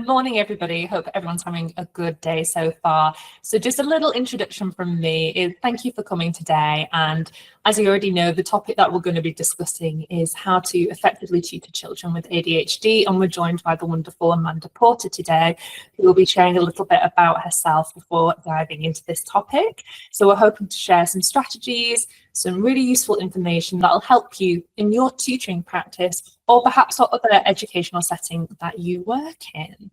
Good morning, everybody. Hope everyone's having a good day so far. So just a little introduction from me is thank you for coming today. And as you already know, the topic that we're going to be discussing is how to effectively tutor children with ADHD. And we're joined by the wonderful Amanda Porter today, who will be sharing a little bit about herself before diving into this topic. So we're hoping to share some strategies, some really useful information that'll help you in your tutoring practice or perhaps what other educational setting that you work in.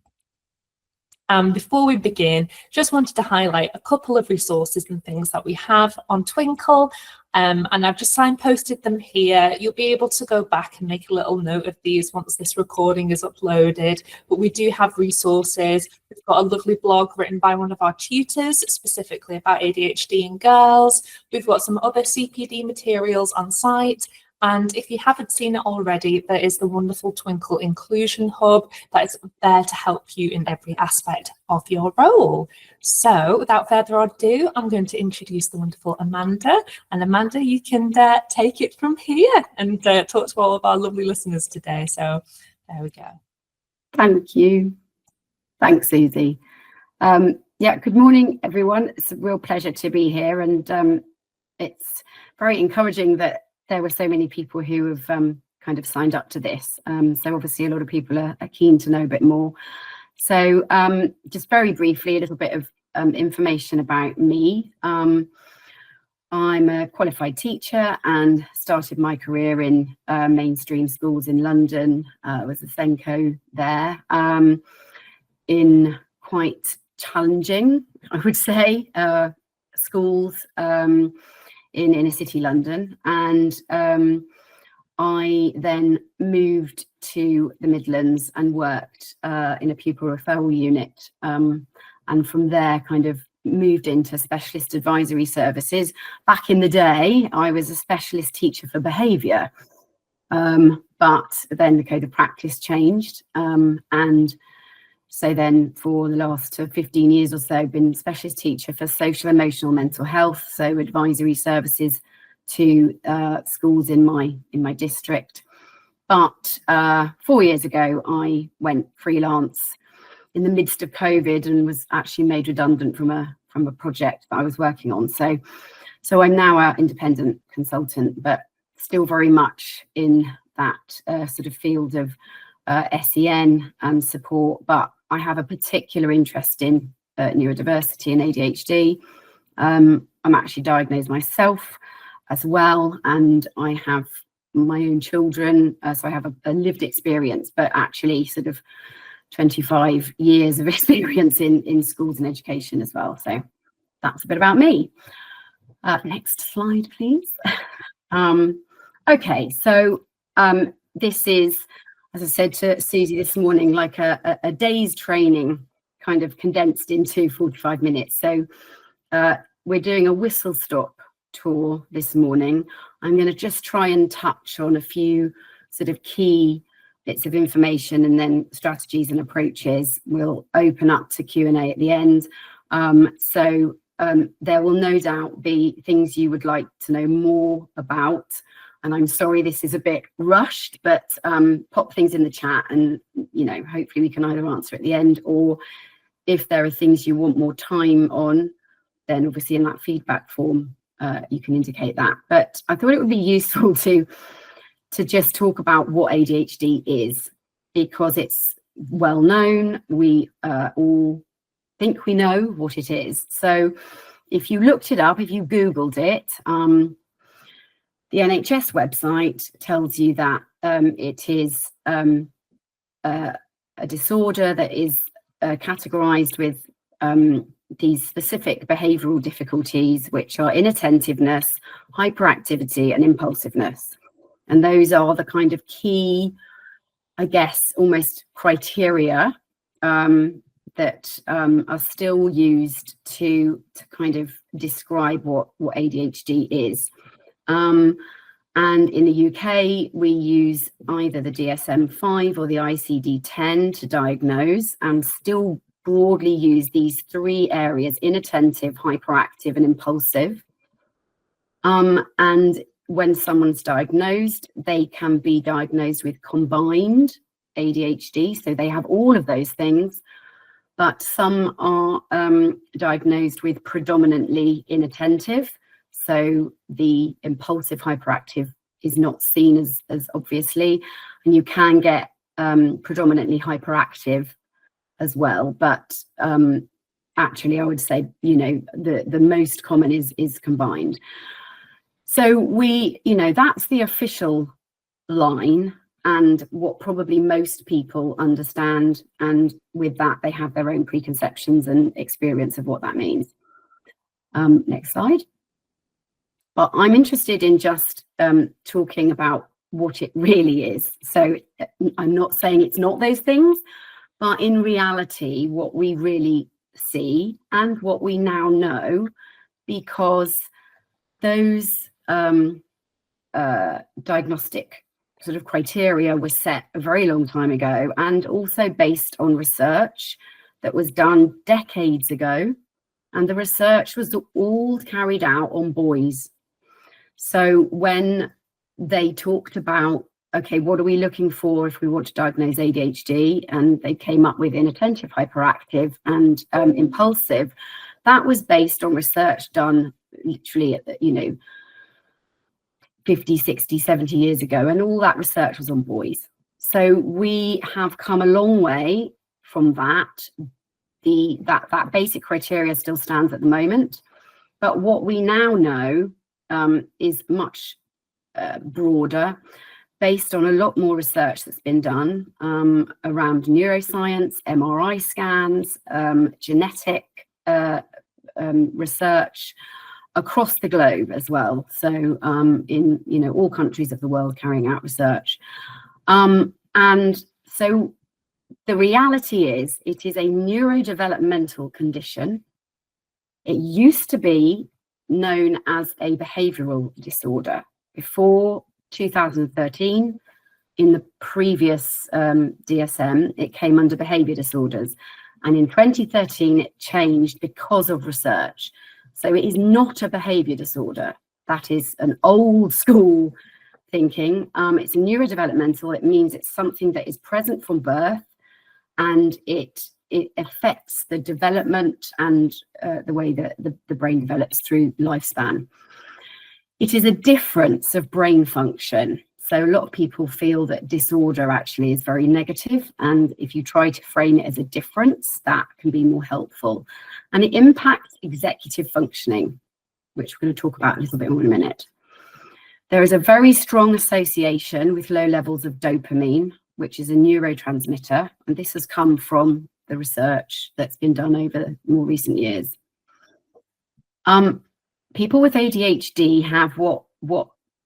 Before we begin, just wanted to highlight a couple of resources and things that we have on Twinkl, and I've just signposted them here. You'll be able to go back and make a little note of these once this recording is uploaded, but we do have resources. We've got a lovely blog written by one of our tutors specifically about ADHD in girls. We've got some other CPD materials on site. And if you haven't seen it already, there is the wonderful Twinkl Inclusion Hub that is there to help you in every aspect of your role. So without further ado, I'm going to introduce the wonderful Amanda. And Amanda, you can take it from here and talk to all of our lovely listeners today. So there we go. Thank you. Thanks, Susie. Yeah, good morning, everyone. It's a real pleasure to be here. And it's very encouraging that there were so many people who have kind of signed up to this. So obviously a lot of people are keen to know a bit more. So just very briefly, a little bit of information about me. I'm a qualified teacher and started my career in mainstream schools in London. I was a Senko there in quite challenging, I would say, schools in inner city London, and I then moved to the Midlands and worked in a pupil referral unit, and from there kind of moved into specialist advisory services. Back in the day, I was a specialist teacher for behaviour, but then the code of practice changed, and so then for the last 15 years or so, been specialist teacher for social, emotional, mental health, so advisory services to schools in my district. But 4 years ago, I went freelance in the midst of COVID and was actually made redundant from a project that I was working on. So I'm now an independent consultant, but still very much in that sort of field of SEN and support, but I have a particular interest in neurodiversity and ADHD. I'm actually diagnosed myself as well, and I have my own children, so I have a lived experience, but actually sort of 25 years of experience in schools and education as well. So that's a bit about me. Next slide, please. Okay, so this is, as I said to Susie this morning, like a day's training kind of condensed into 45 minutes. So we're doing a whistle stop tour this morning. I'm going to just try and touch on a few sort of key bits of information, and then strategies and approaches. We'll open up to Q&A at the end. So there will no doubt be things you would like to know more about. And I'm sorry this is a bit rushed, but pop things in the chat and, you know, hopefully we can either answer at the end, or if there are things you want more time on, then obviously in that feedback form, you can indicate that. But I thought it would be useful to just talk about what ADHD is, because it's well known. We all think we know what it is. So if you looked it up, if you Googled it, the NHS website tells you that it is a disorder that is categorised with these specific behavioural difficulties, which are inattentiveness, hyperactivity and impulsiveness. And those are the kind of key, I guess, almost criteria that are still used to kind of describe what ADHD is. And in the UK, we use either the DSM-5 or the ICD-10 to diagnose, and still broadly use these three areas: inattentive, hyperactive, and impulsive. And when someone's diagnosed, they can be diagnosed with combined ADHD, so they have all of those things, but some are diagnosed with predominantly inattentive. So the impulsive hyperactive is not seen as obviously, and you can get predominantly hyperactive as well. But actually, I would say, you know, the most common is combined. So we, you know, that's the official line and what probably most people understand. And with that, they have their own preconceptions and experience of what that means. Next slide. But I'm interested in just talking about what it really is. So I'm not saying it's not those things, but in reality, what we really see and what we now know, because those diagnostic sort of criteria were set a very long time ago, and also based on research that was done decades ago. And the research was all carried out on boys. So when they talked about, okay, what are we looking for if we want to diagnose ADHD? And they came up with inattentive, hyperactive, and impulsive. That was based on research done literally at the, you know, 50, 60, 70 years ago, and all that research was on boys. So we have come a long way from that. That basic criteria still stands at the moment, but what we now know is much broader, based on a lot more research that's been done around neuroscience, MRI scans, genetic research across the globe as well. So in, you know, all countries of the world carrying out research. And so the reality is it is a neurodevelopmental condition. It used to be known as a behavioral disorder before 2013. In the previous DSM, it came under behavior disorders. And in 2013, it changed because of research. So it is not a behavior disorder. That is an old school thinking. It's a neurodevelopmental. It means it's something that is present from birth, and it affects the development and the way that the brain develops through lifespan. It is a difference of brain function. So a lot of people feel that disorder actually is very negative, and if you try to frame it as a difference, that can be more helpful. And it impacts executive functioning, which we're going to talk about a little bit more in a minute. There is a very strong association with low levels of dopamine, which is a neurotransmitter, and this has come from the research that's been done over more recent years. People with ADHD have what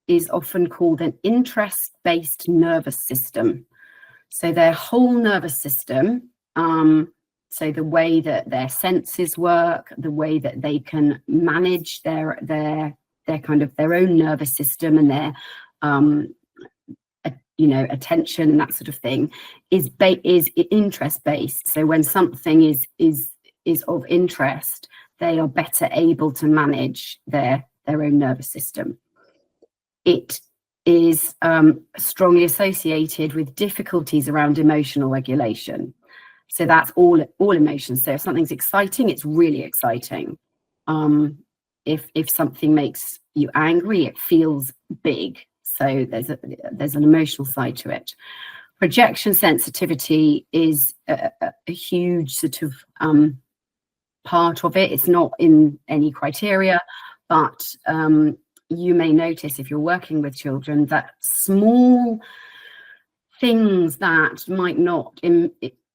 is often called an interest-based nervous system. So their whole nervous system, so the way that their senses work, the way that they can manage their kind of their own nervous system and their you know, attention and that sort of thing, is interest-based. So when something is of interest, they are better able to manage their own nervous system. It is strongly associated with difficulties around emotional regulation. So that's all emotions. So if something's exciting, it's really exciting. If something makes you angry, it feels big. So there's an emotional side to it. Projection sensitivity is a huge sort of part of it. It's not in any criteria, but you may notice if you're working with children that small things that might not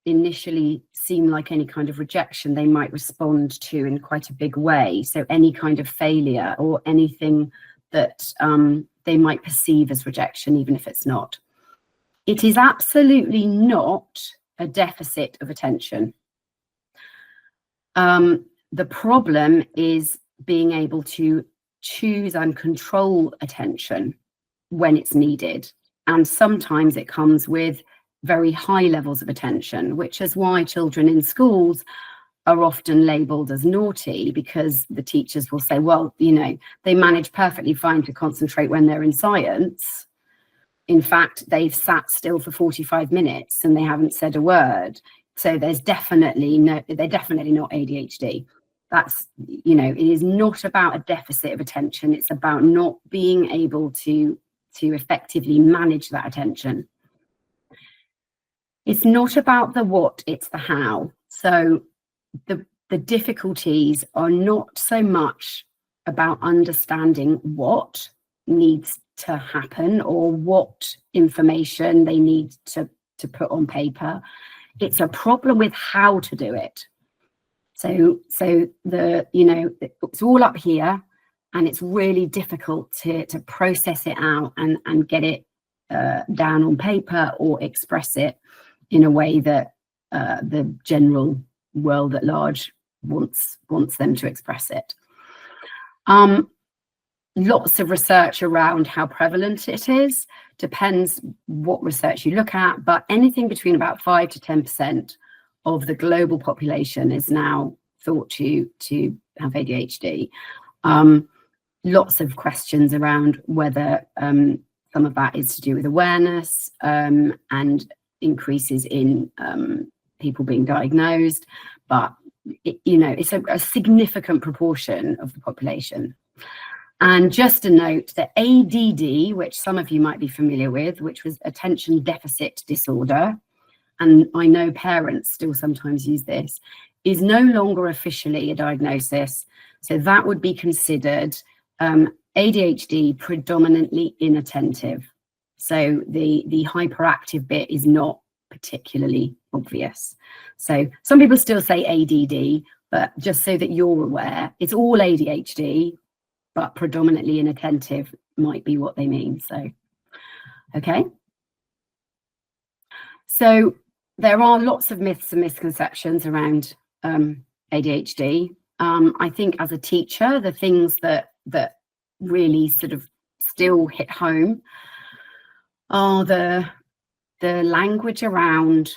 initially seem like any kind of rejection, they might respond to in quite a big way. So any kind of failure or anything that they might perceive as rejection, even if it's not. It is absolutely not a deficit of attention. The problem is being able to choose and control attention when it's needed. And sometimes it comes with very high levels of attention, which is why children in schools are often labeled as naughty, because the teachers will say, well, you know, they manage perfectly fine to concentrate when they're in science, In fact, they've sat still for 45 minutes and they haven't said a word. So they're definitely not ADHD. That's, you know, it is not about a deficit of attention. It's about not being able to effectively manage that attention. It's not about the what, it's the how. So the difficulties are not so much about understanding what needs to happen or what information they need to put on paper. It's a problem with how to do it. So the, you know, it's all up here and it's really difficult to process it out and get it down on paper or express it in a way that the general world at large wants them to express it. Lots of research around how prevalent it is, depends what research you look at, but anything between about 5 to 10% of the global population is now thought to have ADHD. Lots of questions around whether some of that is to do with awareness and increases in people being diagnosed, but you know, it's a significant proportion of the population. And just a note that ADD, which some of you might be familiar with, which was attention deficit disorder, and I know parents still sometimes use this, is no longer officially a diagnosis. So that would be considered ADHD predominantly inattentive. So the hyperactive bit is not particularly obvious. So some people still say ADD, but just so that you're aware, it's all ADHD, but predominantly inattentive might be what they mean. So, okay. So there are lots of myths and misconceptions around ADHD. I think as a teacher, the things that really sort of still hit home are the language around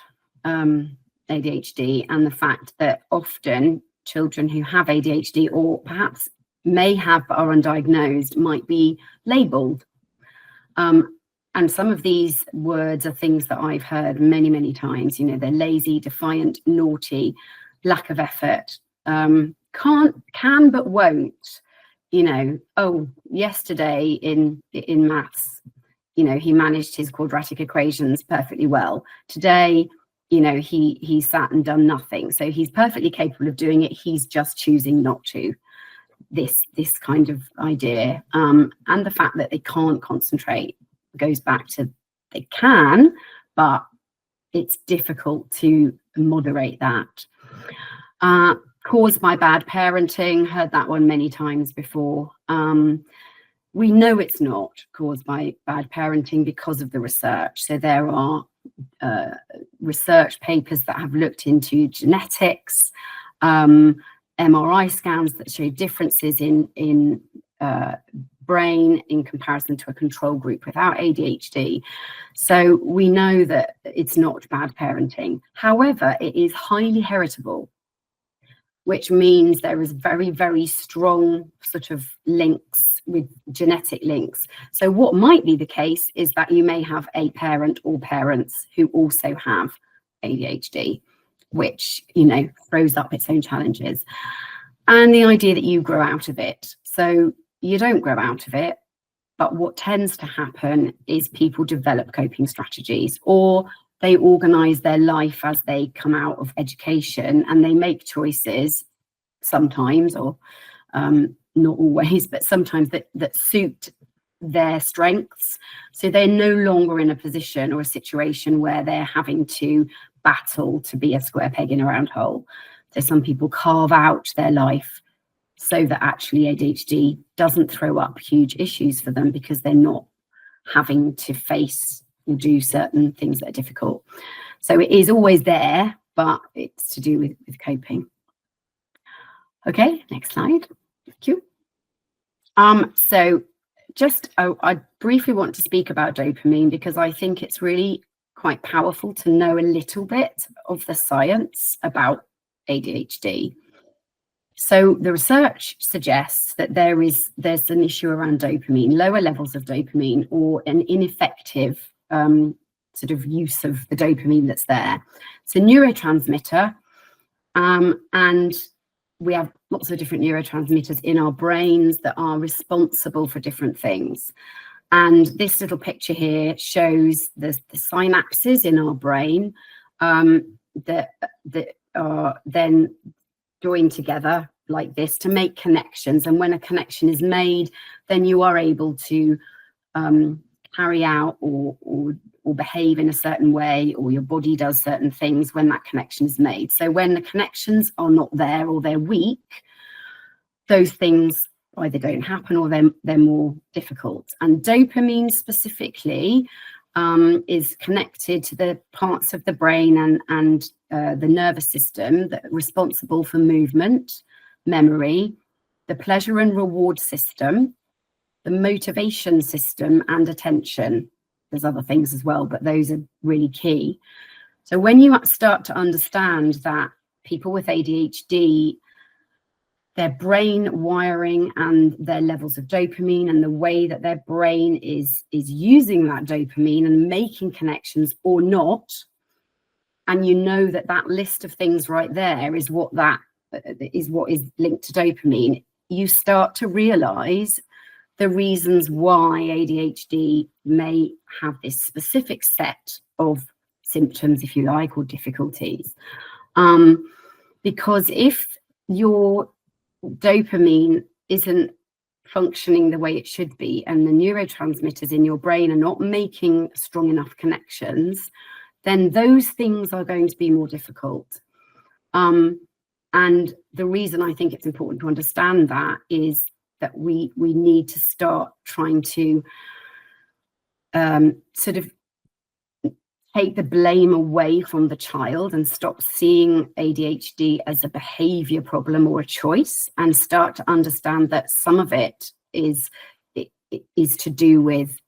ADHD and the fact that often children who have ADHD or perhaps may have but are undiagnosed might be labelled. And some of these words are things that I've heard many, many times. You know, they're lazy, defiant, naughty, lack of effort, can but won't. You know, oh, yesterday in maths, you know, he managed his quadratic equations perfectly well. Today, you know, he sat and done nothing. So he's perfectly capable of doing it. He's just choosing not to. This kind of idea, and the fact that they can't concentrate goes back to they can, but it's difficult to moderate that. Caused by bad parenting, heard that one many times before. We know it's not caused by bad parenting because of the research. So there are research papers that have looked into genetics, MRI scans that show differences in brain in comparison to a control group without ADHD. So we know that it's not bad parenting. However, it is highly heritable, which means there is very, very strong sort of links with genetic links. So what might be the case is that you may have a parent or parents who also have ADHD, which, you know, throws up its own challenges. And the idea that you grow out of it. So you don't grow out of it, but what tends to happen is people develop coping strategies, or they organize their life as they come out of education and they make choices sometimes, or not always, but sometimes that suit their strengths. So they're no longer in a position or a situation where they're having to battle to be a square peg in a round hole. So some people carve out their life so that actually ADHD doesn't throw up huge issues for them because they're not having to face or do certain things that are difficult. So it is always there, but it's to do with coping. Okay, next slide. Thank you. So just I briefly want to speak about dopamine because I think it's really quite powerful to know a little bit of the science about ADHD. So the research suggests that there's an issue around dopamine, lower levels of dopamine, or an ineffective sort of use of the dopamine that's there. It's a neurotransmitter, and we have lots of different neurotransmitters in our brains that are responsible for different things. And this little picture here shows the synapses in our brain that are then joined together like this to make connections. And when a connection is made, then you are able to carry out or behave in a certain way, or your body does certain things when that connection is made. So when the connections are not there, or they're weak, those things either don't happen or they're more difficult. And dopamine specifically is connected to the parts of the brain and the nervous system that are responsible for movement, memory, the pleasure and reward system, the motivation system, and attention. There's other things as well, but those are really key. So when you start to understand that people with ADHD, their brain wiring and their levels of dopamine and the way that their brain is using that dopamine and making connections or not, and you know that that list of things right there is what is linked to dopamine, you start to realize the reasons why ADHD may have this specific set of symptoms, if you like, or difficulties. Because if your dopamine isn't functioning the way it should be, and the neurotransmitters in your brain are not making strong enough connections, then those things are going to be more difficult. And the reason I think it's important to understand that is that we need to start trying to sort of take the blame away from the child and stop seeing ADHD as a behavior problem or a choice, and start to understand that some of it is to do with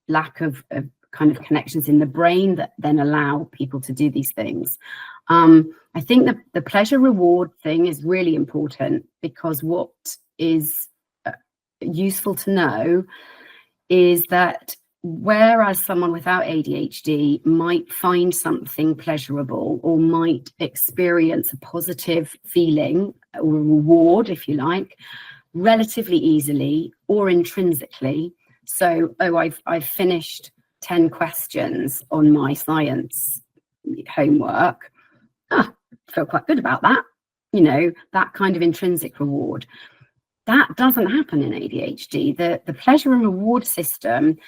lack of kind of connections in the brain that then allow people to do these things. I think that the pleasure reward thing is really important, because what is useful to know is that whereas someone without ADHD might find something pleasurable or might experience a positive feeling or reward, if you like, relatively easily or intrinsically. So, I've finished 10 questions on my science homework. I feel quite good about that. You know, that kind of intrinsic reward. That doesn't happen in ADHD. The pleasure and reward system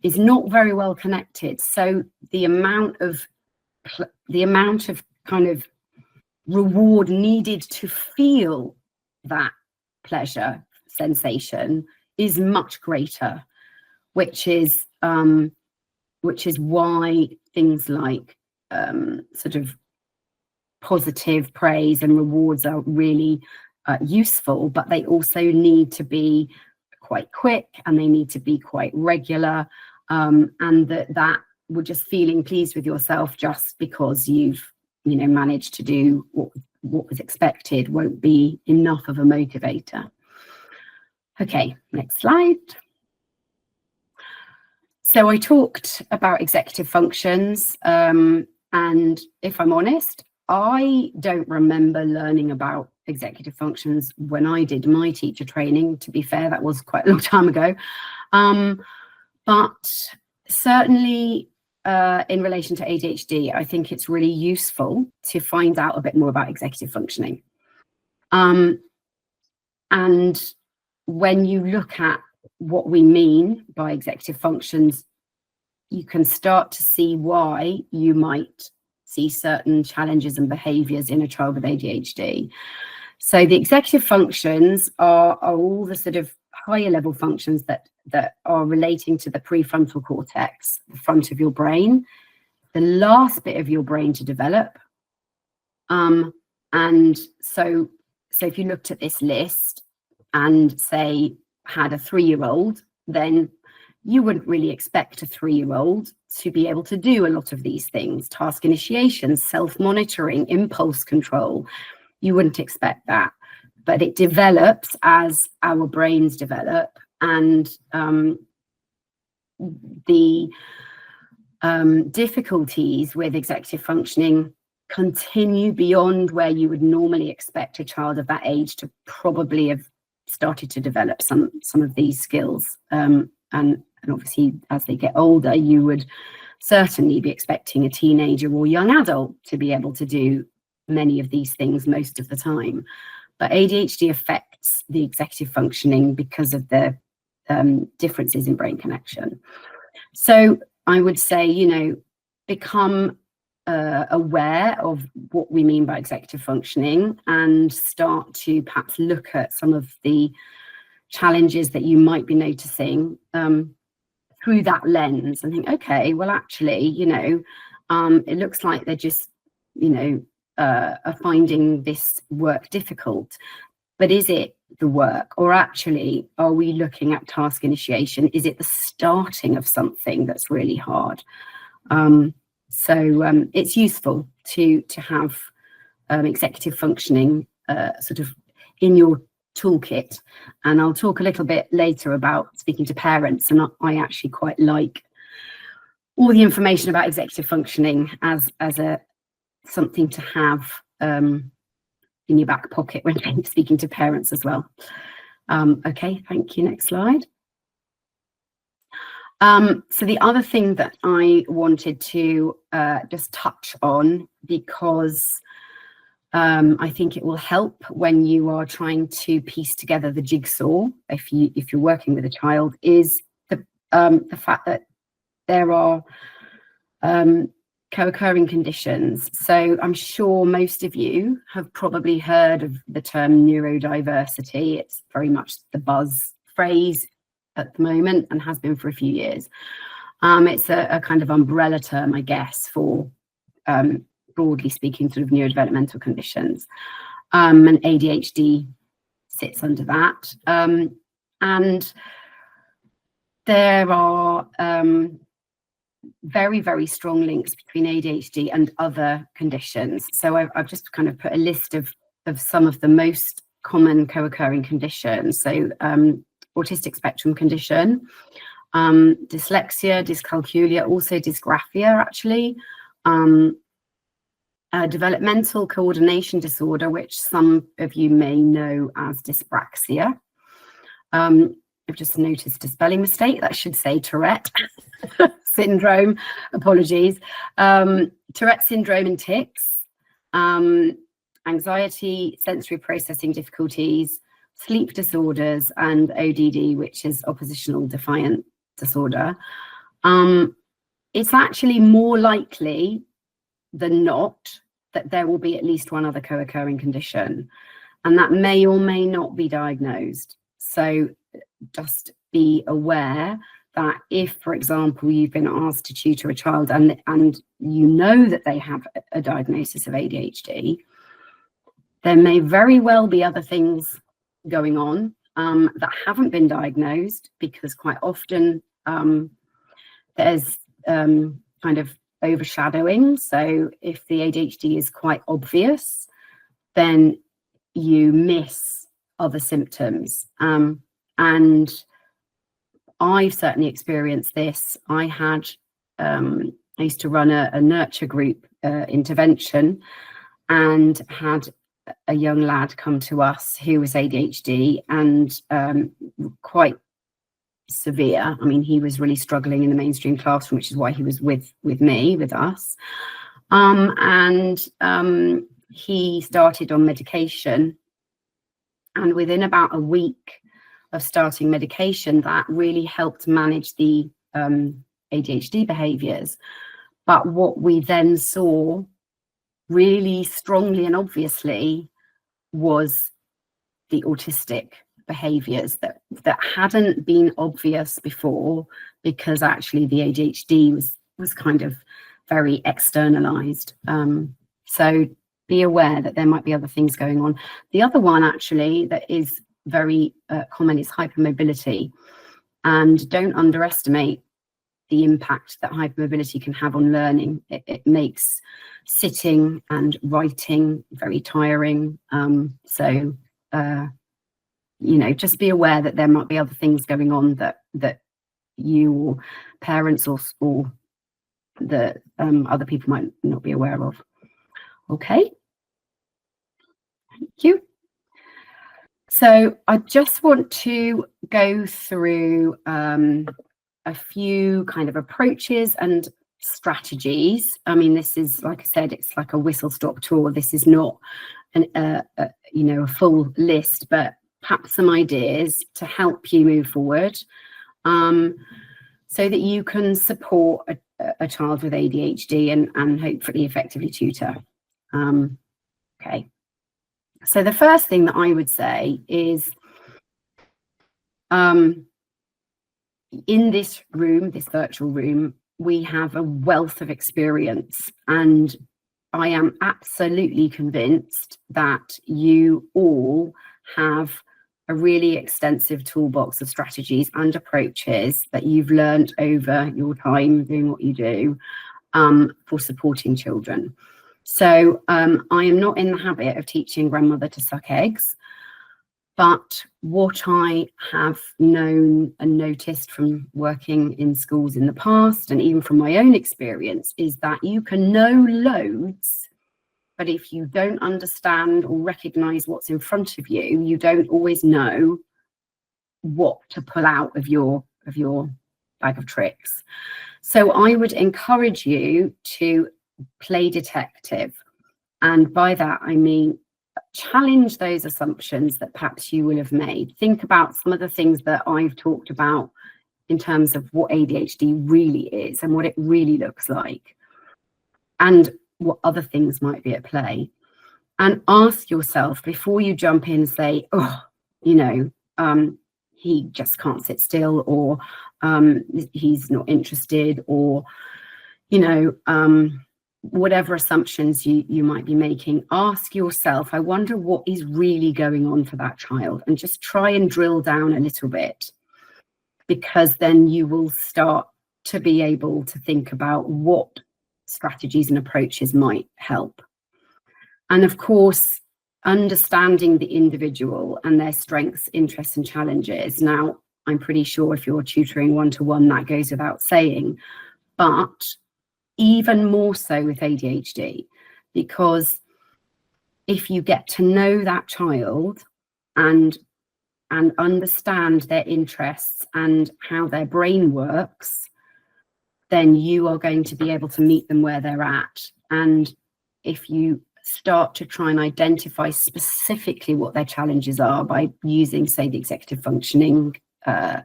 is not very well connected. So the amount of kind of reward needed to feel that pleasure sensation is much greater, which is why things like sort of positive praise and rewards are really useful, but they also need to be quite quick and they need to be quite regular, and that we're just feeling pleased with yourself just because you've managed to do what was expected won't be enough of a motivator. Okay, next slide. So I talked about executive functions, and if I'm honest, I don't remember learning about executive functions when I did my teacher training. To be fair, that was quite a long time ago. But certainly in relation to ADHD, I think it's really useful to find out a bit more about executive functioning. And when you look at what we mean by executive functions, you can start to see why you might see certain challenges and behaviors in a child with ADHD. So the executive functions are all the sort of higher level functions that are relating to the prefrontal cortex, the front of your brain, the last bit of your brain to develop. And so if you looked at this list and say had a 3-year-old, then you wouldn't really expect a 3-year-old to be able to do a lot of these things: task initiation, self-monitoring, impulse control, you wouldn't expect that. But it develops as our brains develop, and the difficulties with executive functioning continue beyond where you would normally expect a child of that age to probably have started to develop some of these skills. And obviously, as they get older, you would certainly be expecting a teenager or young adult to be able to do many of these things most of the time. But ADHD affects the executive functioning because of the differences in brain connection. So I would say, you know, become aware of what we mean by executive functioning, and start to perhaps look at some of the challenges that you might be noticing through that lens, and think, okay, well, actually, you know, it looks like they're just, you know, are finding this work difficult. But is it the work, or actually are we looking at task initiation? Is it the starting of something that's really hard? So it's useful to have executive functioning sort of in your toolkit. And I'll talk a little bit later about speaking to parents, and I actually quite like all the information about executive functioning as something to have in your back pocket when speaking to parents as well. Okay, thank you. Next slide. So the other thing that I wanted to just touch on, because I think it will help when you are trying to piece together the jigsaw, if you're working with a child, is the fact that there are co-occurring conditions. So I'm sure most of you have probably heard of the term neurodiversity. It's very much the buzz phrase at the moment, and has been for a few years. It's a kind of umbrella term, I guess, for broadly speaking, sort of neurodevelopmental conditions, and ADHD sits under that. And there are very, very strong links between ADHD and other conditions. So I've just kind of put a list of some of the most common co-occurring conditions. So autistic spectrum condition, dyslexia, dyscalculia, also dysgraphia, actually, developmental coordination disorder, which some of you may know as dyspraxia. I've just noticed a spelling mistake. That should say Tourette syndrome. Apologies. Tourette syndrome and tics, anxiety, sensory processing difficulties, sleep disorders, and ODD, which is oppositional defiant disorder. It's actually more likely than not that there will be at least one other co-occurring condition, and that may or may not be diagnosed. So just be aware that if, for example, you've been asked to tutor a child and you know that they have a diagnosis of ADHD, there may very well be other things going on that haven't been diagnosed, because quite often there's kind of overshadowing. So if the ADHD is quite obvious, then you miss other symptoms. And I've certainly experienced this. I used to run a nurture group intervention, and had a young lad come to us who was ADHD, and quite severe. I mean, he was really struggling in the mainstream classroom, which is why he was with us. And he started on medication, and within about a week of starting medication, that really helped manage the ADHD behaviors. But what we then saw really strongly and obviously was the autistic behaviors that hadn't been obvious before, because actually the ADHD was kind of very externalized. So be aware that there might be other things going on. The other one actually that is very common is hypermobility, and don't underestimate the impact that hypermobility can have on learning. It makes sitting and writing very tiring. So you know, just be aware that there might be other things going on that you or parents or the other people might not be aware of. Okay, thank you. So I just want to go through a few kind of approaches and strategies. I mean, this is, like I said, it's like a whistle-stop tour. This is not you know, a full list, but perhaps some ideas to help you move forward, so that you can support a child with ADHD and hopefully effectively tutor. Okay. So the first thing that I would say is, in this room, this virtual room, we have a wealth of experience, and I am absolutely convinced that you all have a really extensive toolbox of strategies and approaches that you've learned over your time doing what you do, for supporting children. So I am not in the habit of teaching grandmother to suck eggs, but what I have known and noticed from working in schools in the past, and even from my own experience, is that you can know loads, but if you don't understand or recognize what's in front of you, you don't always know what to pull out of your bag of tricks. So I would encourage you to play detective. And by that, I mean, challenge those assumptions that perhaps you will have made. Think about some of the things that I've talked about in terms of what ADHD really is and what it really looks like, and what other things might be at play. And ask yourself before you jump in and say, oh, you know, he just can't sit still, or he's not interested, or, you know, whatever assumptions you might be making. Ask yourself, I wonder what is really going on for that child, and just try and drill down a little bit, because then you will start to be able to think about what strategies and approaches might help. And of course, understanding the individual and their strengths, interests and challenges. Now, I'm pretty sure if you're tutoring one-to-one, that goes without saying, but even more so with ADHD, because if you get to know that child and understand their interests and how their brain works, then you are going to be able to meet them where they're at. And if you start to try and identify specifically what their challenges are by using, say, the executive functioning kind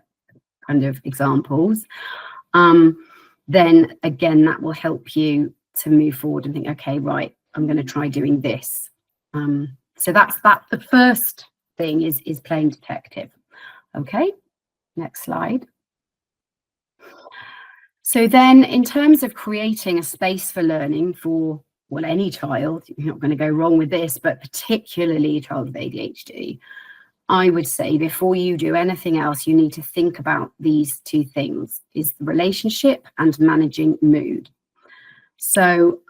of examples, then again, that will help you to move forward and think, okay, right, I'm going to try doing this. So that's the first thing is playing detective. Okay, next slide. So then in terms of creating a space for learning for, well, any child, you're not going to go wrong with this, but particularly a child with ADHD, I would say before you do anything else, you need to think about these two things, is the relationship and managing mood. So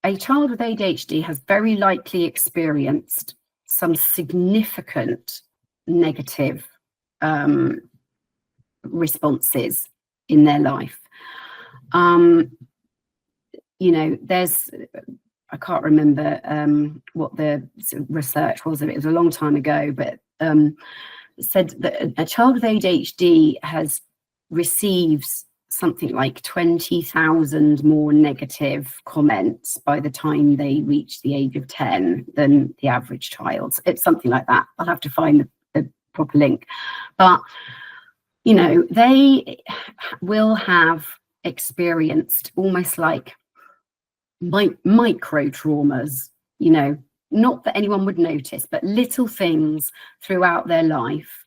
a child with ADHD has very likely experienced some significant negative responses in their life. You know, I can't remember what the research was. It was a long time ago, but said that a child with ADHD receives something like 20,000 more negative comments by the time they reach the age of 10 than the average child. It's something like that. I'll have to find the proper link. But, you know, they will have experienced almost like micro traumas, you know, not that anyone would notice, but little things throughout their life,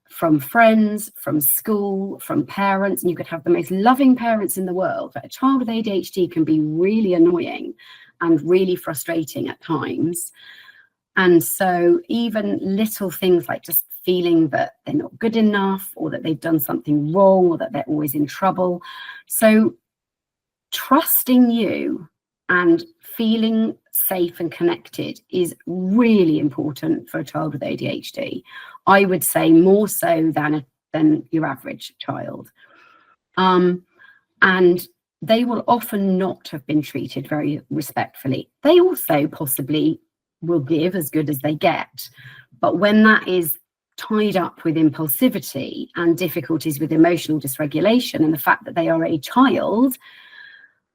from friends, from school, from parents. And you could have the most loving parents in the world, but a child with ADHD can be really annoying and really frustrating at times. And so even little things like just feeling that they're not good enough, or that they've done something wrong, or that they're always in trouble. So trusting you and feeling safe and connected is really important for a child with ADHD. I would say more so than your average child. And they will often not have been treated very respectfully. They also possibly will give as good as they get. But when that is tied up with impulsivity and difficulties with emotional dysregulation, and the fact that they are a child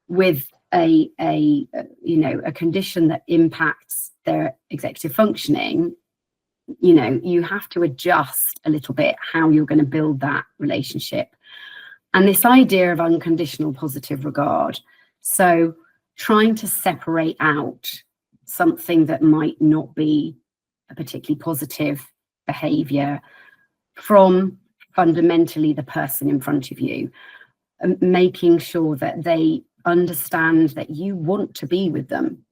with a condition that impacts their executive functioning, you have to adjust a little bit how you're going to build that relationship. And this idea of unconditional positive regard, so trying to separate out something that might not be a particularly positive behavior from fundamentally the person in front of you, and making sure that they understand that you want to be with them,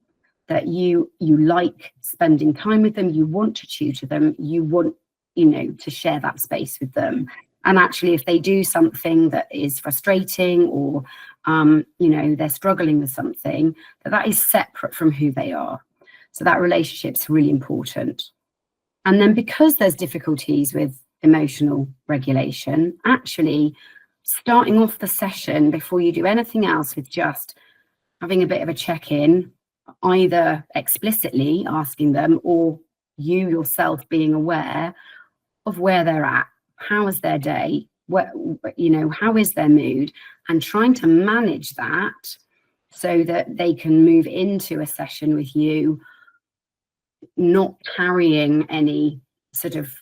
that you like spending time with them, you want to tutor them, you want to share that space with them. And actually, if they do something that is frustrating, or they're struggling with something, that is separate from who they are. So that relationship's really important. And then because there's difficulties with emotional regulation, actually starting off the session before you do anything else with just having a bit of a check-in, either explicitly asking them, or you yourself being aware of where they're at. How is their day? How is their mood? And trying to manage that so that they can move into a session with you not carrying any sort of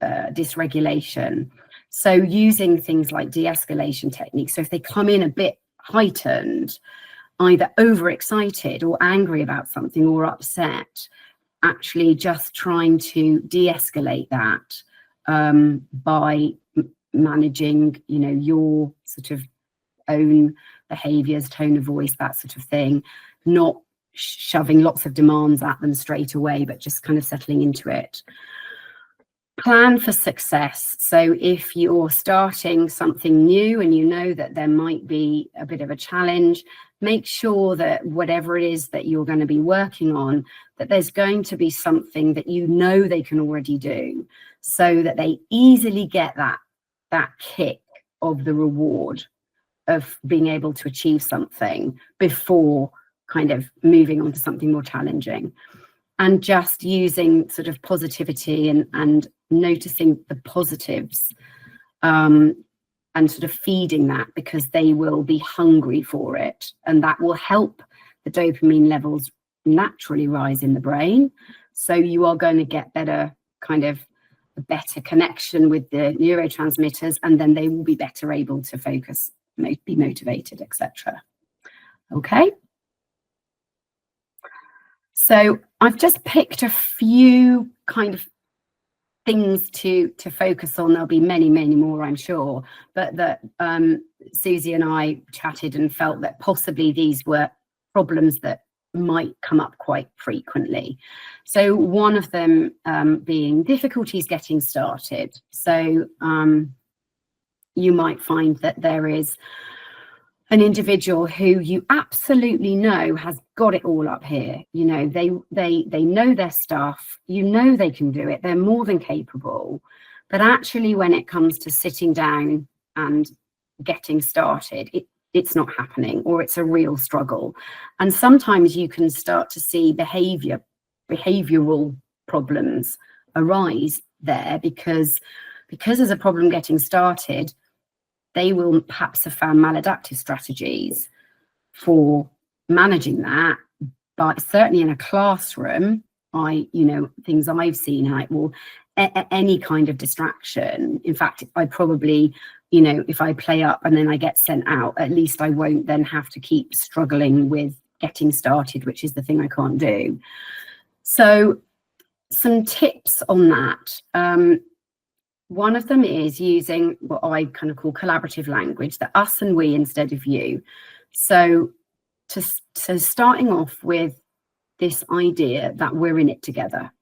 dysregulation. So using things like de-escalation techniques. So if they come in a bit heightened, either overexcited or angry about something or upset, actually just trying to de-escalate that by managing, your sort of own behaviors, tone of voice, that sort of thing, not shoving lots of demands at them straight away, but just kind of settling into it. Plan for success. So if you're starting something new and you know that there might be a bit of a challenge, make sure that whatever it is that you're going to be working on, that there's going to be something that they can already do, so that they easily get that kick of the reward of being able to achieve something before kind of moving on to something more challenging. And just using sort of positivity and noticing the positives, and sort of feeding that, because they will be hungry for it, and that will help the dopamine levels naturally rise in the brain. So you are going to get better connection with the neurotransmitters, and then they will be better able to focus, be motivated, etc. Okay. So I've just picked a few kind of things to focus on. There'll be many, many more, I'm sure, but that Susie and I chatted and felt that possibly these were problems that might come up quite frequently. So one of them being difficulties getting started. So you might find that there is an individual who you absolutely know has got it all up here. They know their stuff, they can do it, they're more than capable. But actually, when it comes to sitting down and getting started, it's not happening, or it's a real struggle. And sometimes you can start to see behavioral problems arise there, because there's a problem getting started. They will perhaps have found maladaptive strategies for managing that. But certainly in a classroom, things I've seen, any kind of distraction. In fact, I probably, if I play up and then I get sent out, at least I won't then have to keep struggling with getting started, which is the thing I can't do. So some tips on that. One of them is using what I kind of call collaborative language, the us and we instead of you. So starting off with this idea that we're in it together.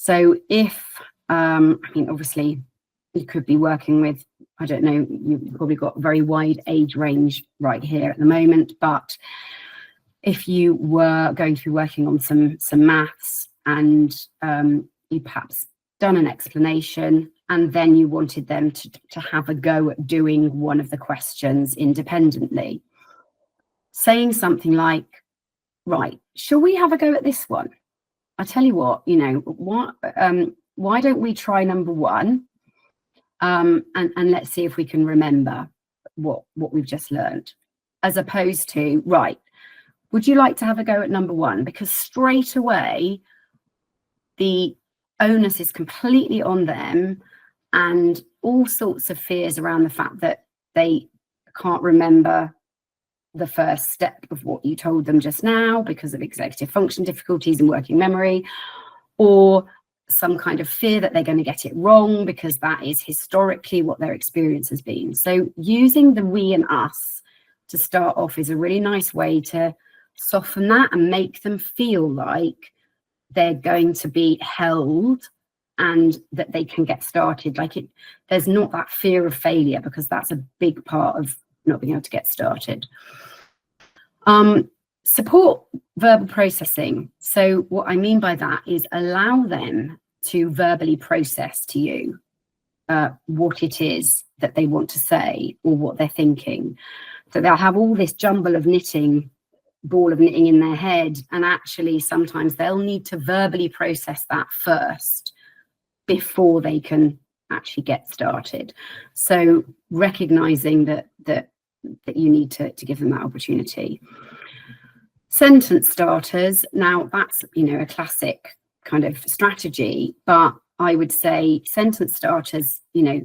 So if, I mean, obviously you could be working with, I don't know, you've probably got a very wide age range right here at the moment, but if you were going through working on some maths and you perhaps done an explanation and then you wanted them to have a go at doing one of the questions independently, saying something like, right, shall we have a go at this one? I tell you what, you know, why don't we try number one, and let's see if we can remember what we've just learned, as opposed to, right, would you like to have a go at number one? Because straight away, the onus is completely on them, and all sorts of fears around the fact that they can't remember the first step of what you told them just now because of executive function difficulties and working memory, or some kind of fear that they're going to get it wrong because that is historically what their experience has been. So using the we and us to start off is a really nice way to soften that and make them feel like they're going to be held and that they can get started. Like there's not that fear of failure, because that's a big part of not being able to get started. Support verbal processing. So what I mean by that is allow them to verbally process to you what it is that they want to say or what they're thinking. So they'll have all this jumble of ball of knitting in their head, and actually sometimes they'll need to verbally process that first before they can actually get started. So recognizing that you need to give them that opportunity. Sentence starters, now that's, you know, a classic kind of strategy, but I would say sentence starters, you know,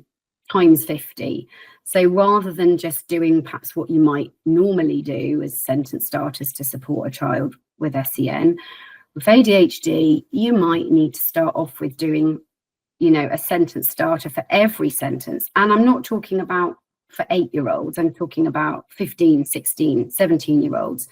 times 50. So rather than just doing perhaps what you might normally do as sentence starters to support a child with SEN, with ADHD, you might need to start off with doing, you know, a sentence starter for every sentence. And I'm not talking about for 8-year-olds, I'm talking about 15, 16, 17-year-olds.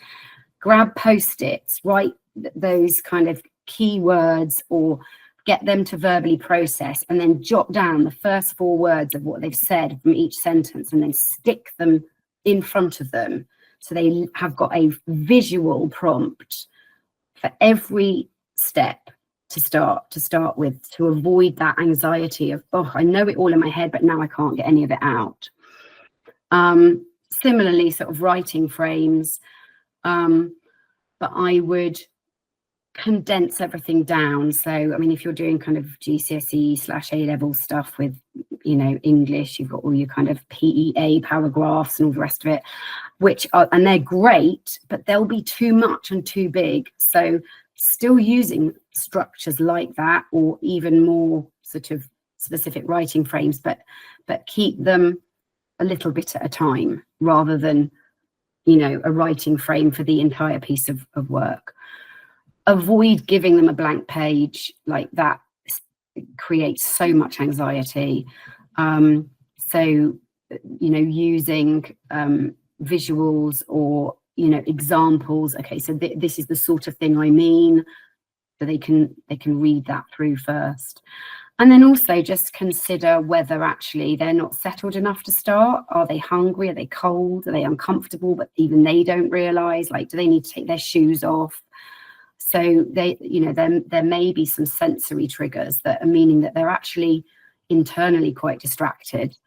Grab Post-its, write those kind of keywords or get them to verbally process, and then jot down the first 4 words of what they've said from each sentence and then stick them in front of them. So they have got a visual prompt for every step to start with, to avoid that anxiety of, oh, I know it all in my head, but now I can't get any of it out. Similarly, sort of writing frames, but I would condense everything down. So, I mean, if you're doing kind of GCSE/A-level stuff with, you know, English, you've got all your kind of PEA paragraphs and all the rest of it, which are, and they're great, but they'll be too much and too big. So still using structures like that, or even more sort of specific writing frames, but keep them a little bit at a time rather than, you know, a writing frame for the entire piece of work. Avoid giving them a blank page. Like that creates so much anxiety. So, you know, using visuals or, you know, examples. Okay, so this is the sort of thing I mean, so they can read that through first. And then also just consider whether actually they're not settled enough to start. Are they hungry? Are they cold? Are they uncomfortable, but even they don't realize? Like, do they need to take their shoes off? So they, you know, there may be some sensory triggers that are meaning that they're actually internally quite distracted,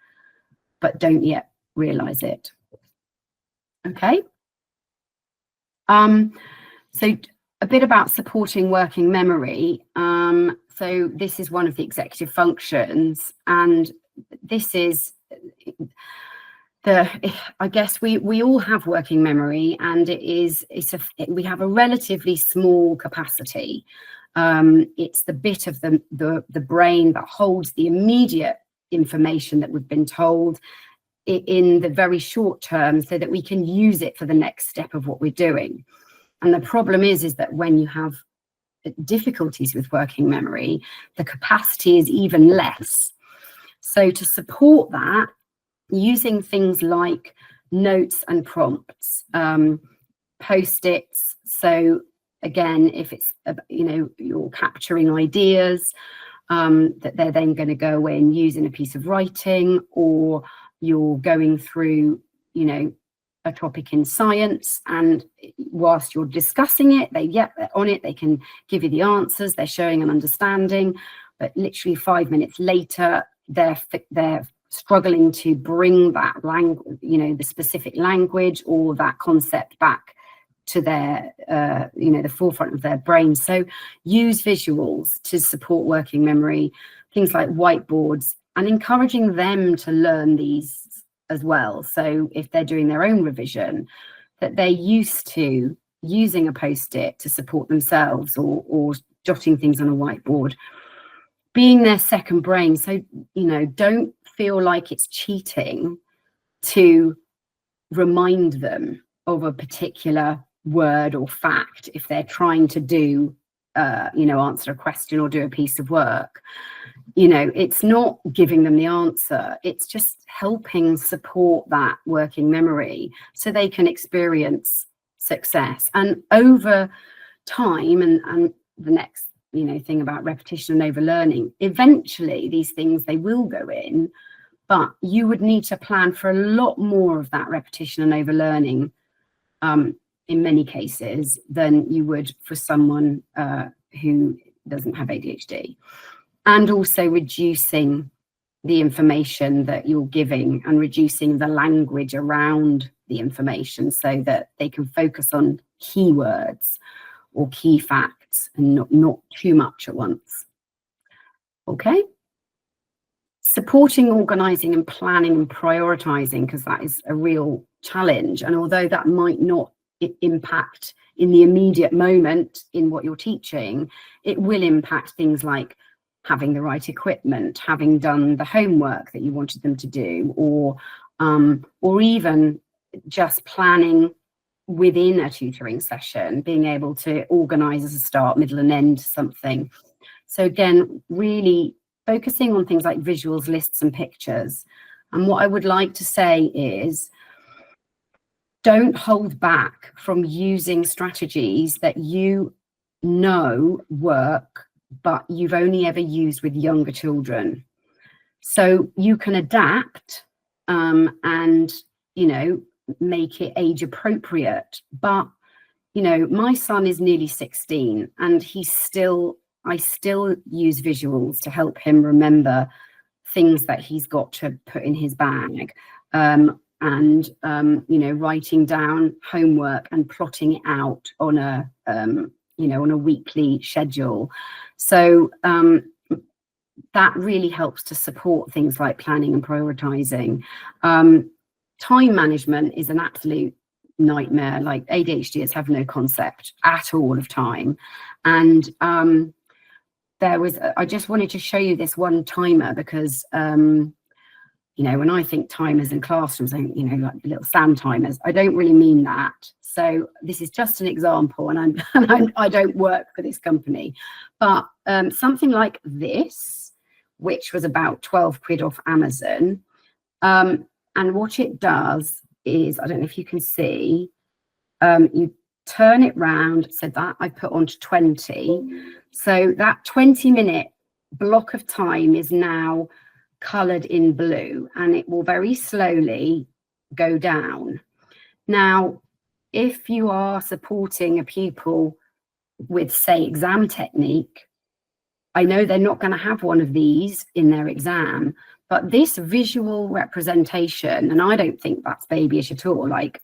but don't yet realize it. Okay. So a bit about supporting working memory. So this is one of the executive functions, and this is I guess we all have working memory, and we have a relatively small capacity. It's the bit of the brain that holds the immediate information that we've been told in the very short term, so that we can use it for the next step of what we're doing. And the problem is that when you have difficulties with working memory, the capacity is even less. So to support that, using things like notes and prompts, Post-its. So again, if it's, you're capturing ideas that they're then going to go away and use in a piece of writing, or you're going through, a topic in science, and whilst you're discussing it, they're on it, they can give you the answers, they're showing an understanding, but literally 5 minutes later, they're struggling to bring that language, the specific language or that concept back to their, the forefront of their brain. So use visuals to support working memory, things like whiteboards, and encouraging them to learn these as well. So if they're doing their own revision, that they're used to using a post-it to support themselves, or jotting things on a whiteboard, being their second brain. So, don't feel like it's cheating to remind them of a particular word or fact if they're trying to do, answer a question or do a piece of work. It's not giving them the answer, it's just helping support that working memory so they can experience success. And over time, and the next thing about repetition and overlearning, eventually these things, they will go in, but you would need to plan for a lot more of that repetition and overlearning in many cases than you would for someone who doesn't have ADHD. And also reducing the information that you're giving and reducing the language around the information so that they can focus on keywords or key facts and not too much at once. Okay. Supporting organising and planning and prioritising, because that is a real challenge. And although that might not impact in the immediate moment in what you're teaching, it will impact things like having the right equipment, having done the homework that you wanted them to do, or even just planning within a tutoring session, being able to organise as a start, middle and end something. So again, really focusing on things like visuals, lists and pictures. And what I would like to say is, don't hold back from using strategies that you know work, but you've only ever used with younger children. So you can adapt and, make it age appropriate. But, my son is nearly 16 and I still use visuals to help him remember things that he's got to put in his bag. Writing down homework and plotting it out on a, on a weekly schedule. So that really helps to support things like planning and prioritizing. Time management is an absolute nightmare. Like ADHDers have no concept at all of time. And I just wanted to show you this one timer because, when I think timers in classrooms, like little sand timers, I don't really mean that. So this is just an example, and I don't work for this company, but something like this, which was about 12 quid off Amazon. And what it does is, I don't know if you can see, you turn it round, so that I put onto 20. So that 20-minute block of time is now coloured in blue, and it will very slowly go down. Now, if you are supporting a pupil with, say, exam technique, I know they're not going to have one of these in their exam, but this visual representation, and I don't think that's babyish at all, like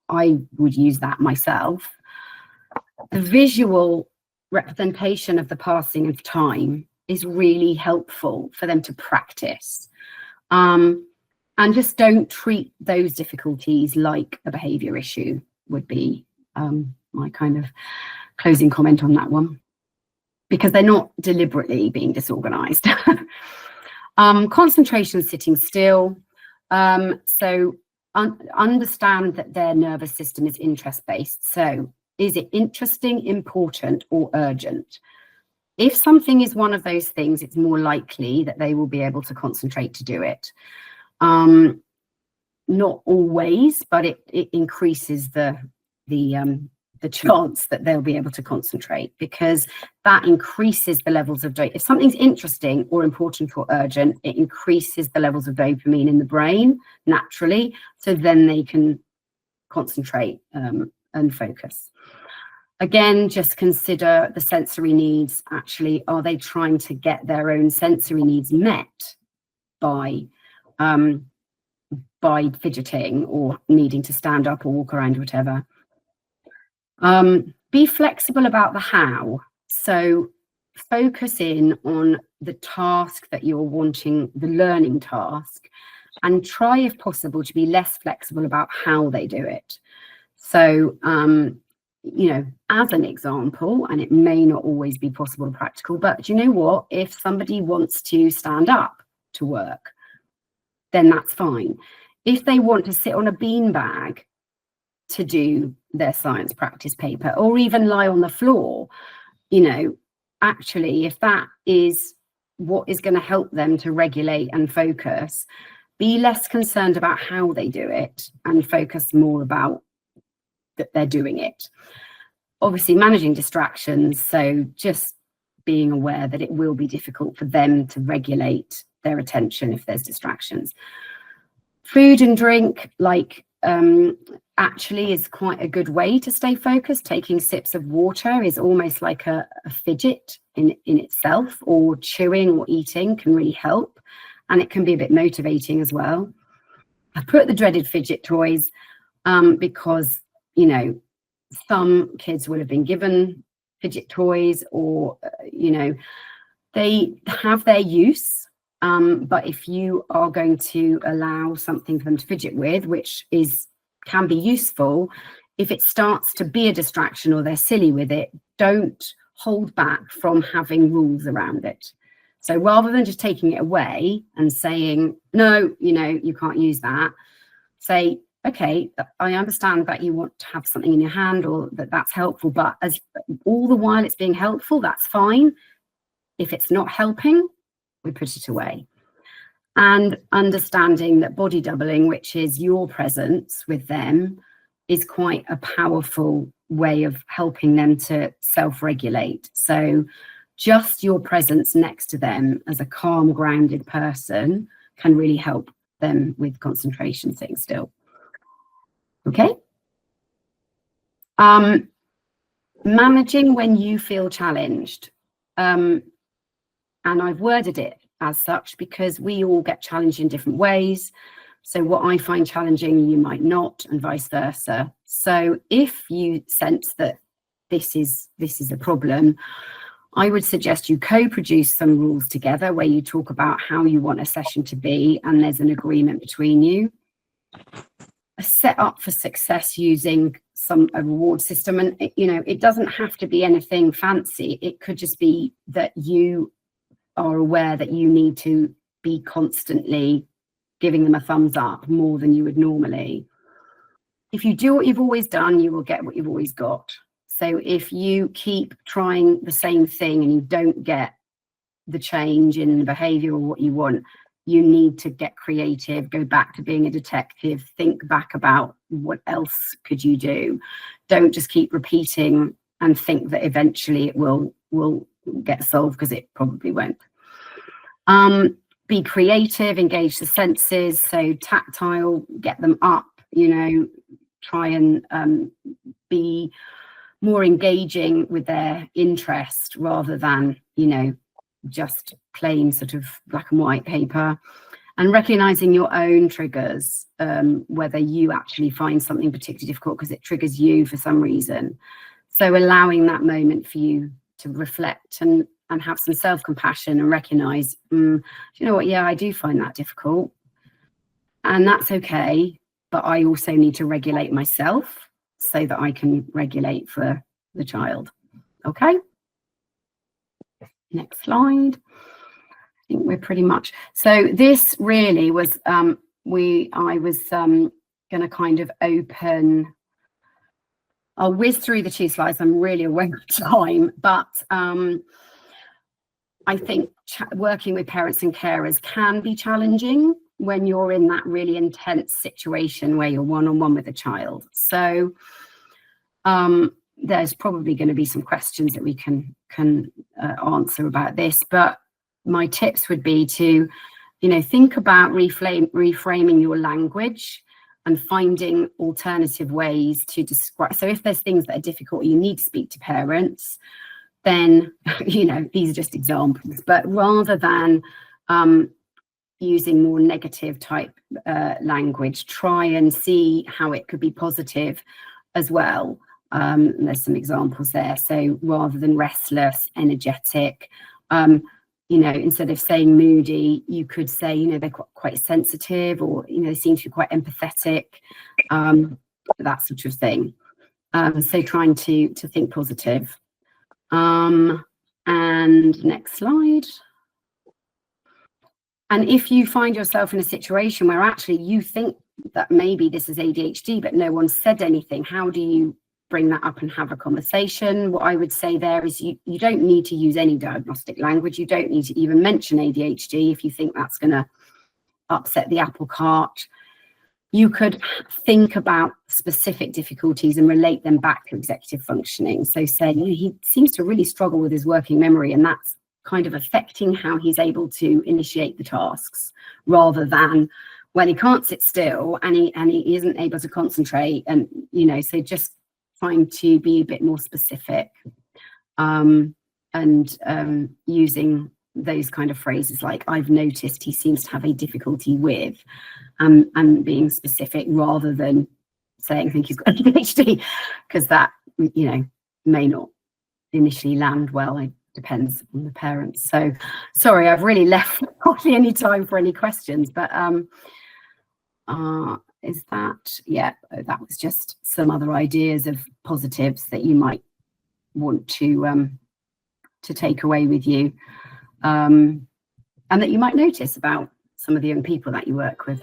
I would use that myself, the visual representation of the passing of time is really helpful for them to practice. And just don't treat those difficulties like a behaviour issue would be my kind of closing comment on that one, because they're not deliberately being disorganised. Concentration, sitting still. So understand that their nervous system is interest-based. So is it interesting, important, or urgent? If something is one of those things, it's more likely that they will be able to concentrate to do it. Not always, but it increases the the chance that they'll be able to concentrate, because that increases the levels of if something's interesting or important or urgent, it increases the levels of dopamine in the brain naturally, so then they can concentrate and focus. Again, just consider the sensory needs. Actually, are they trying to get their own sensory needs met by fidgeting or needing to stand up or walk around or whatever? Be flexible about the how. So focus in on the task that you're wanting, the learning task, and try, if possible, to be less flexible about how they do it. So, you know, as an example, and it may not always be possible or practical, but do you know what? If somebody wants to stand up to work, then that's fine. If they want to sit on a beanbag to do their science practice paper, or even lie on the floor, you know, actually, if that is what is going to help them to regulate and focus, be less concerned about how they do it and focus more about that they're doing it. Obviously, managing distractions, so just being aware that it will be difficult for them to regulate their attention if there's distractions. Food and drink, like actually is quite a good way to stay focused. Taking sips of water is almost like a fidget in itself, or chewing or eating can really help, and it can be a bit motivating as well. I put the dreaded fidget toys because, you know, some kids would have been given fidget toys, or you know, they have their use, but if you are going to allow something for them to fidget with, which can be useful, if it starts to be a distraction or they're silly with it, don't hold back from having rules around it. So rather than just taking it away and saying, no, you know, you can't use that, say, okay, I understand that you want to have something in your hand, or that's helpful, but as all the while it's being helpful, that's fine. If it's not helping, we put it away. And understanding that body doubling, which is your presence with them, is quite a powerful way of helping them to self-regulate. So just your presence next to them as a calm, grounded person can really help them with concentration sitting still. Okay. Managing when you feel challenged. And I've worded it as such because we all get challenged in different ways. So what I find challenging, you might not, and vice versa. So if you sense that this is a problem, I would suggest you co-produce some rules together where you talk about how you want a session to be, and there's an agreement between you. A set up for success using a reward system, and you know, it doesn't have to be anything fancy. It could just be that you are aware that you need to be constantly giving them a thumbs up more than you would normally. If you do what you've always done, you will get what you've always got. So if you keep trying the same thing and you don't get the change in the behavior or what you want, you need to get creative, go back to being a detective, think back about what else could you do. Don't just keep repeating and think that eventually it will get solved, because it probably won't. Be creative, engage the senses, so tactile, get them up, you know, try and be more engaging with their interest rather than, you know, just plain sort of black and white paper. And recognizing your own triggers, whether you actually find something particularly difficult because it triggers you for some reason. So allowing that moment for you to reflect and have some self-compassion and recognize, you know what, yeah, I do find that difficult, and that's okay, but I also need to regulate myself so that I can regulate for the child. Okay, next slide. I think we're pretty much, so this really was I was going to kind of open, I'll whiz through the 2 slides, I'm really aware of time, but I think working with parents and carers can be challenging when you're in that really intense situation where you're one-on-one with a child. So there's probably going to be some questions that we can answer about this, but my tips would be to, you know, think about reframing your language and finding alternative ways to describe. So if there's things that are difficult, you need to speak to parents, then, you know, these are just examples, but rather than using more negative type language, try and see how it could be positive as well. There's some examples there. So rather than restless, energetic, you know, instead of saying moody, you could say, you know, they're quite sensitive, or, you know, they seem to be quite empathetic, that sort of thing. So trying to think positive. And next slide. And if you find yourself in a situation where actually you think that maybe this is ADHD, but no one said anything, how do you bring that up and have a conversation? What I would say there is you don't need to use any diagnostic language. You don't need to even mention ADHD if you think that's going to upset the apple cart. You could think about specific difficulties and relate them back to executive functioning. So say, you know, he seems to really struggle with his working memory, and that's kind of affecting how he's able to initiate the tasks, rather than, well, he can't sit still and he isn't able to concentrate. And, you know, so just trying to be a bit more specific, and using those kind of phrases like, I've noticed he seems to have a difficulty with, and being specific rather than saying I think he's got ADHD, because that, you know, may not initially land well. It depends on the parents. So sorry, I've really left hardly any time for any questions, but is that, yeah, that was just some other ideas of positives that you might want to take away with you, and that you might notice about some of the young people that you work with.